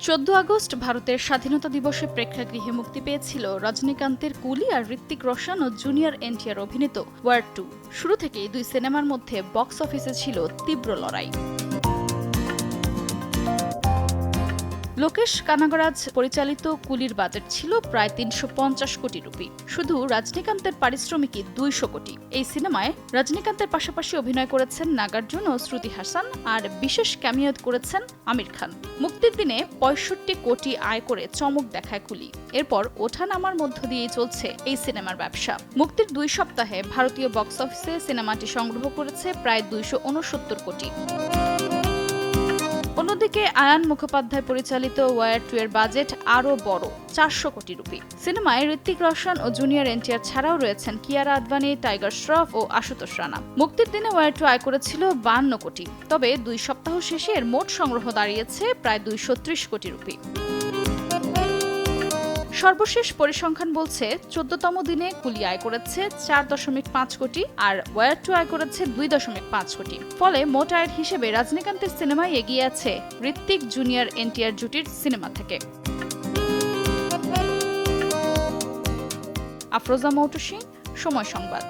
14 August ভারতের স্বাধীনতা দিবসে প্রেক্ষাগৃহে মুক্তি পেয়েছিল রজনীকান্তের কুলি আর ঋত্বিক রোশন ও জুনিয়র এনটিআর অভিনীত ওয়ার 2। শুরু থেকেই দুই সিনেমার মধ্যে বক্স অফিসে ছিল তীব্র লড়াই। লোকেশ কানাগরাজ পরিচালিত কুলির বাজেট ছিল প্রায় 350 কোটি রুপি। শুধু রজনীকান্তের পারিশ্রমিকই 200 কোটি। এই সিনেমায় রজনীকান্তের পাশাপাশি অভিনয় করেছেন নাগার্জুন ও শ্রুতি হাসান, আর বিশেষ ক্যামিও করেছেন আমির খান। মুক্তির দিনে 65 কোটি আয় করে চমক দেখায় কুলি। এরপর ওঠানামার মধ্য দিয়েই চলছে এই সিনেমার ব্যবসা। মুক্তির 2 সপ্তাহে ভারতীয় বক্স অফিসে সিনেমাটি সংগ্রহ করেছে প্রায় 269 কোটি। অন্যদিকে আয়ান মুখোপাধ্যায় পরিচালিত ওয়ার 2 এর বাজেট আরও বড়, 400 কোটি রুপি। সিনেমায় ঋত্বিক রোশন ও জুনিয়র এনটিআর ছাড়াও রয়েছেন কিয়ারা আদভানি, টাইগার শ্রফ ও আশুতোষ রানা। মুক্তির দিনে ওয়ার 2 আয় করেছিল 52 কোটি, তবে 2 সপ্তাহ শেষে এর মোট সংগ্রহ দাঁড়িয়েছে প্রায় 230 কোটি রুপি। সর্বশেষ পরিসংখ্যান বলছে 14তম দিনে কুলি আয় করেছে 4.5 কোটি আর ওয়ার 2 আয় করেছে 2.5 কোটি। ফলে মোট আয়ের হিসেবে রজনীকান্তের সিনেমায় এগিয়ে আছে ঋত্বিক জুনিয়র এনটিআর জুটির সিনেমা থেকে। আফরোজা মৌটুসী, সময় সংবাদ।